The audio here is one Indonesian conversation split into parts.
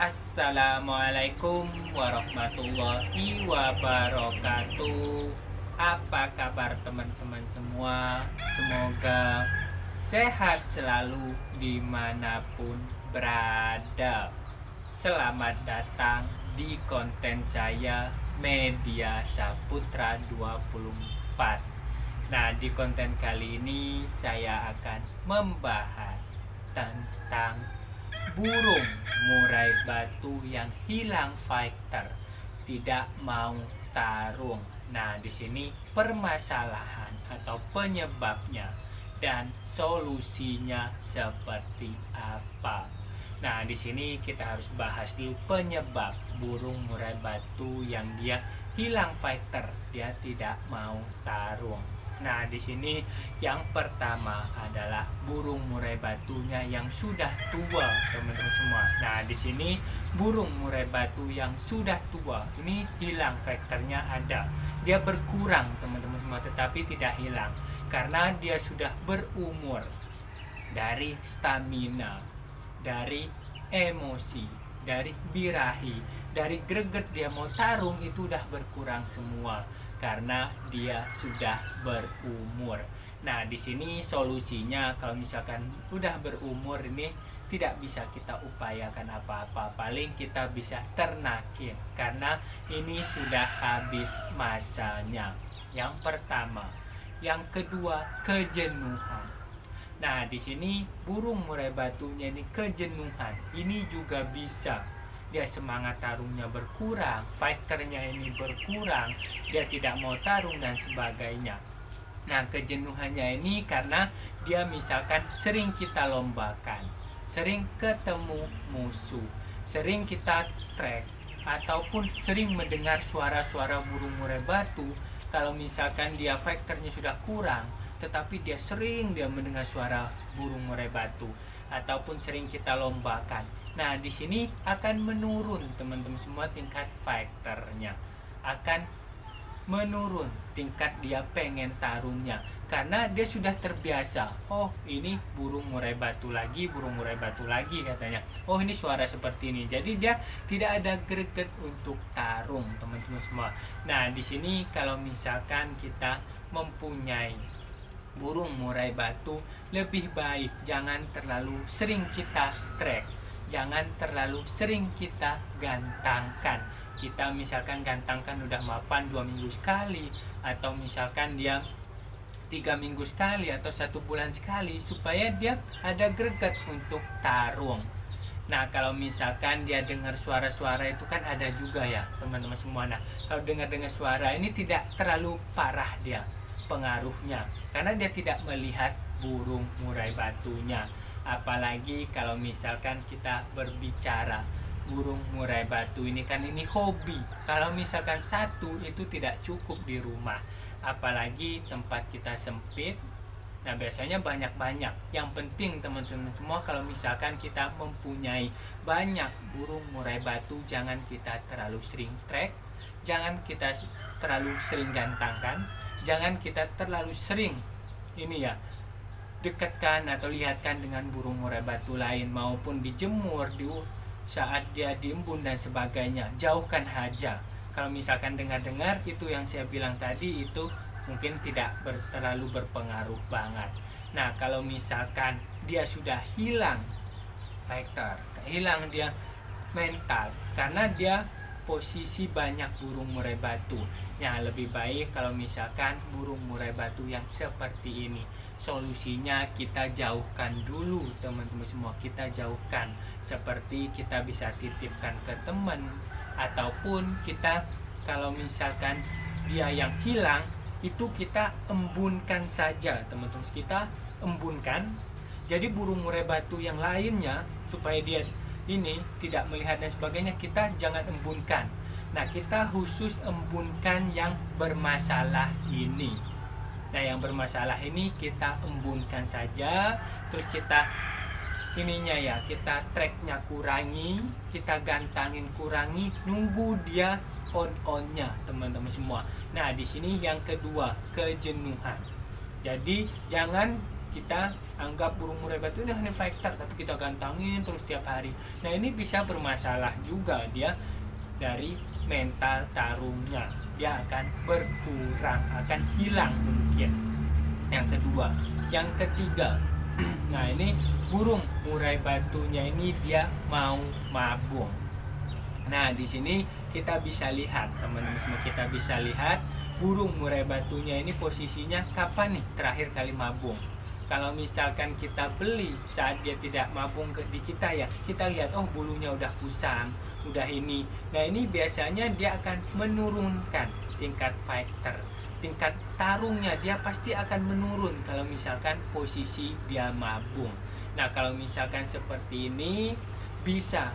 Assalamualaikum warahmatullahi wabarakatuh. Apa kabar teman-teman semua? Semoga sehat selalu dimanapun berada. Selamat datang di konten saya Media Saputra 24. Nah, di konten kali ini saya akan membahas tentang burung murai batu yang hilang fighter, tidak mau tarung. Nah, di sini permasalahan atau penyebabnya dan solusinya seperti apa. Nah, di sini kita harus bahas dulu penyebab burung murai batu yang dia hilang fighter, dia tidak mau tarung. Nah, di sini yang pertama adalah burung murai batunya yang sudah tua, teman-teman semua. Nah, di sini burung murai batu yang sudah tua ini hilang faktornya ada. Dia berkurang, teman-teman semua, tetapi tidak hilang karena dia sudah berumur. Dari stamina, dari emosi, dari birahi, dari greget dia mau tarung itu udah berkurang semua karena dia sudah berumur. Nah, di sini solusinya kalau misalkan udah berumur ini tidak bisa kita upayakan apa-apa, paling kita bisa ternakin karena ini sudah habis masanya. Yang pertama, yang kedua kejenuhan. Nah, di sini burung murai batunya ini kejenuhan. Ini juga bisa dia semangat tarungnya berkurang, fighternya ini berkurang, dia tidak mau tarung dan sebagainya. Nah, kejenuhannya ini karena dia misalkan sering kita lombakan, sering ketemu musuh, sering kita track, ataupun sering mendengar suara-suara burung murai batu. Kalau misalkan dia fighternya sudah kurang, tetapi dia sering mendengar suara burung murai batu, ataupun sering kita lombakan. Nah, di sini akan menurun, teman-teman semua, tingkat fighternya akan menurun, tingkat dia pengen tarungnya karena dia sudah terbiasa. Oh, ini burung murai batu lagi, burung murai batu lagi katanya. Oh, ini suara seperti ini. Jadi dia tidak ada greget untuk tarung, teman-teman semua. Nah, di sini kalau misalkan kita mempunyai burung murai batu, lebih baik jangan terlalu sering kita track, jangan terlalu sering kita gantangkan. Kita misalkan gantangkan udah mapan 2 minggu sekali, atau misalkan dia 3 minggu sekali, atau 1 bulan sekali, supaya dia ada greget untuk tarung. Nah, kalau misalkan dia dengar suara-suara itu kan ada juga ya teman-teman semua. Nah, kalau dengar suara ini tidak terlalu parah dia pengaruhnya karena dia tidak melihat burung murai batunya. Apalagi kalau misalkan kita berbicara burung murai batu ini kan ini hobi. Kalau misalkan satu itu tidak cukup di rumah, apalagi tempat kita sempit. Nah, biasanya banyak-banyak. Yang penting teman-teman semua, kalau misalkan kita mempunyai banyak burung murai batu, jangan kita terlalu sering track, jangan kita terlalu sering gantangkan, jangan kita terlalu sering ini ya dekatkan atau lihatkan dengan burung murai batu lain, maupun dijemur di saat dia diembun dan sebagainya. Jauhkan saja. Kalau misalkan dengar-dengar itu yang saya bilang tadi, itu mungkin tidak terlalu berpengaruh banget. Nah, kalau misalkan dia sudah hilang fighter, hilang dia mental karena dia posisi banyak burung murai batu. Ya, lebih baik kalau misalkan burung murai batu yang seperti ini, solusinya kita jauhkan dulu, teman-teman semua. Kita jauhkan, seperti kita bisa titipkan ke teman, ataupun kita kalau misalkan dia yang hilang itu kita embunkan saja, teman-teman. Kita embunkan, jadi burung murai batu yang lainnya supaya dia ini tidak melihat dan sebagainya, kita jangan embunkan. Nah, kita khusus embunkan yang bermasalah ini. Nah, yang bermasalah ini kita embunkan saja, terus kita ininya ya, kita tracknya kurangi, kita gantangin kurangi, nunggu dia on-onnya, teman-teman semua. Nah, di sini yang kedua, kejenuhan. Jadi jangan kita anggap burung murai batu ini hanya fighter, tapi kita gantangin terus tiap hari. Nah ini bisa bermasalah juga dia dari mental tarungnya, dia akan berkurang, akan hilang mungkin. Yang kedua, yang ketiga, nah ini burung murai batunya ini dia mau mabung. Nah di sini kita bisa lihat teman-teman semua, kita bisa lihat burung murai batunya ini posisinya kapan nih terakhir kali mabung. Kalau misalkan kita beli saat dia tidak mabung di kita ya, kita lihat oh bulunya udah kusam, udah ini. Nah ini biasanya dia akan menurunkan tingkat fighter, tingkat tarungnya dia pasti akan menurun kalau misalkan posisi dia mabung. Nah kalau misalkan seperti ini bisa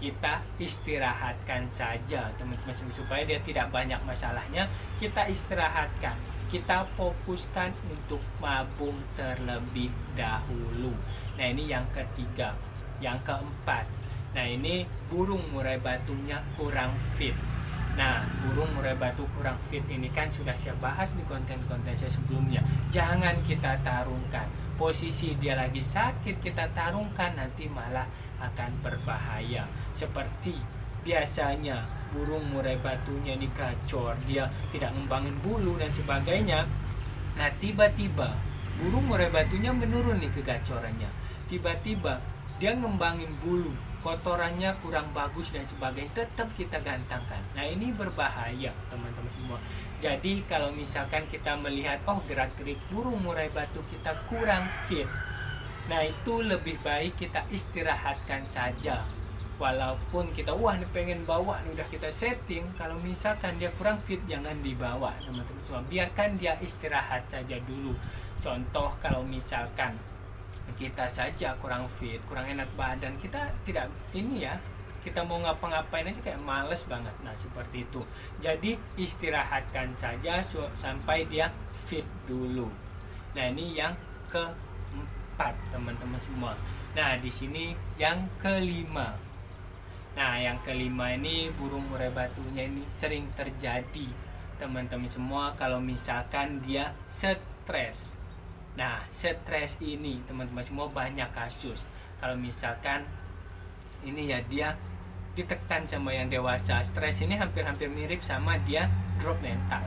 kita istirahatkan saja teman-teman, supaya dia tidak banyak masalahnya. Kita istirahatkan, kita fokuskan untuk mabung terlebih dahulu. Nah ini yang ketiga. Yang keempat, nah ini burung murai batunya kurang fit. Nah burung murai batu kurang fit ini kan sudah saya bahas di konten-konten saya sebelumnya. Jangan kita tarungkan, posisi dia lagi sakit kita tarungkan, nanti malah akan berbahaya. Seperti biasanya burung murai batunya ini gacor, dia tidak ngembangin bulu dan sebagainya. Nah tiba-tiba burung murai batunya menurun nih kegacorannya, tiba-tiba dia ngembangin bulu, kotorannya kurang bagus dan sebagainya, tetap kita gantangkan. Nah ini berbahaya teman-teman semua. Jadi kalau misalkan kita melihat oh gerak-gerik burung murai batu kita kurang fit, nah itu lebih baik kita istirahatkan saja. Walaupun kita nih pengen bawa nih, udah kita setting, kalau misalkan dia kurang fit jangan dibawa teman-teman semua, biarkan dia istirahat saja dulu. Contoh kalau misalkan kita saja kurang fit, kurang enak badan, kita tidak ini ya, kita mau ngapa-ngapain aja kayak males banget. Nah seperti itu, jadi istirahatkan saja sampai dia fit dulu. Nah ini yang keempat teman-teman semua. Nah di sini yang kelima. Nah yang kelima ini burung murai batunya ini sering terjadi teman-teman semua kalau misalkan dia stres. Nah stres ini teman-teman semua banyak kasus kalau misalkan ini ya dia ditekan sama yang dewasa. Stres ini hampir-hampir mirip sama dia drop mental.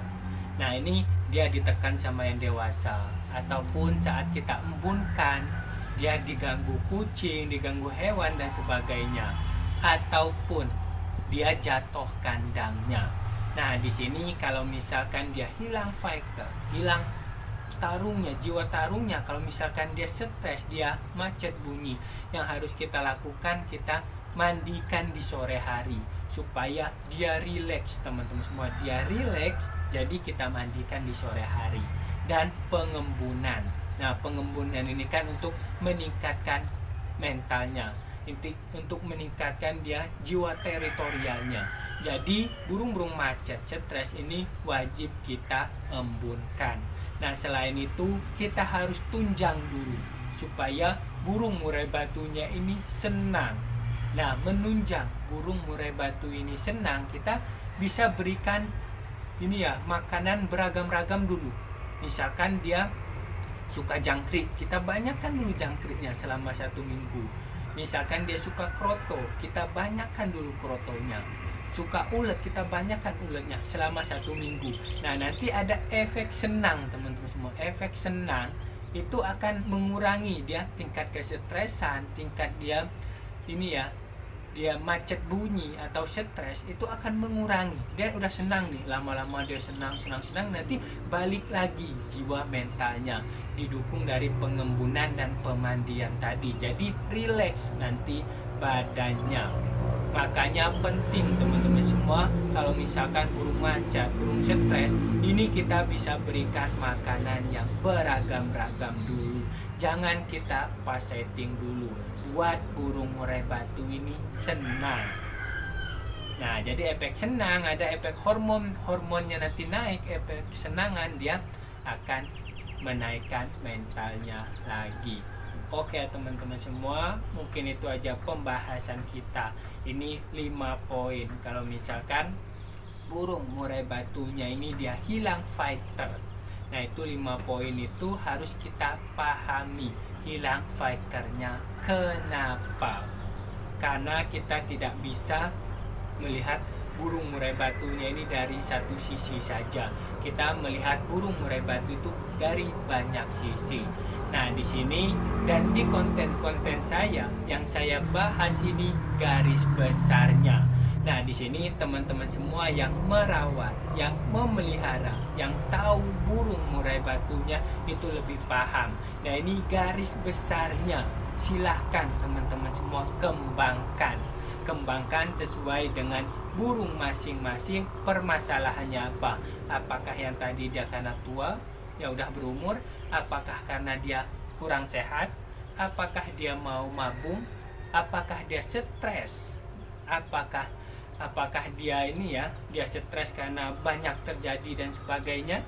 Nah ini dia ditekan sama yang dewasa, ataupun saat kita embunkan dia diganggu kucing, diganggu hewan dan sebagainya, ataupun dia jatuh kandangnya. Nah di sini kalau misalkan dia hilang fighter, hilang tarungnya, jiwa tarungnya, kalau misalkan dia stres, dia macet bunyi, yang harus kita lakukan, kita mandikan di sore hari supaya dia rileks teman-teman semua, dia rileks. Jadi kita mandikan di sore hari. Dan pengembunan. Nah pengembunan ini kan untuk meningkatkan mentalnya, untuk meningkatkan dia jiwa teritorialnya. Jadi burung-burung macet stres ini wajib kita embunkan. Nah selain itu kita harus tunjang dulu supaya burung murai batunya ini senang. Nah menunjang burung murai batu ini senang, kita bisa berikan ini ya, makanan beragam-ragam dulu. Misalkan dia suka jangkrik, kita banyakkan dulu jangkriknya selama 1 minggu. Misalkan dia suka kroto, kita banyakkan dulu krotonya. Suka ulet, kita banyakkan uletnya selama 1 minggu. Nah nanti ada efek senang teman-teman semua. Efek senang itu akan mengurangi dia tingkat kesetresan, tingkat dia ini ya, dia macet bunyi atau stres itu akan mengurangi. Dia udah senang nih, lama-lama dia senang, nanti balik lagi jiwa mentalnya, didukung dari pengembunan dan pemandian tadi. Jadi rileks nanti badannya. Makanya penting teman-teman semua, kalau misalkan burung macet, burung stres, ini kita bisa berikan makanan yang beragam-ragam dulu. Jangan kita pas setting dulu, buat burung murai batu ini senang. Nah jadi efek senang, ada efek hormonnya nanti naik, efek kesenangan dia akan menaikkan mentalnya lagi. Oke teman-teman semua, mungkin itu aja pembahasan kita. Ini 5 poin kalau misalkan burung murai batunya ini dia hilang fighter. Nah, itu 5 poin itu harus kita pahami. Hilang fighternya. Kenapa? Karena kita tidak bisa melihat burung murai batunya ini dari satu sisi saja. Kita melihat burung murai batu itu dari banyak sisi. Nah, di sini dan di konten-konten saya yang saya bahas ini garis besarnya. Nah, di sini teman-teman semua yang merawat, yang memelihara, yang tahu burung murai batunya itu lebih paham. Nah, ini garis besarnya. Silahkan teman-teman semua kembangkan sesuai dengan burung masing-masing. Permasalahannya apa? Apakah yang tadi dia karena tua, ya udah berumur? Apakah karena dia kurang sehat? Apakah dia mau mabung? Apakah dia stres? Apakah dia dia stres karena banyak terjadi dan sebagainya?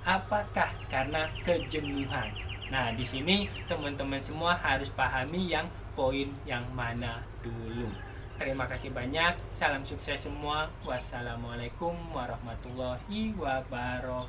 Apakah karena kejenuhan? Nah, di sini teman-teman semua harus pahami yang poin yang mana dulu. Terima kasih banyak. Salam sukses semua. Wassalamualaikum warahmatullahi wabarakatuh.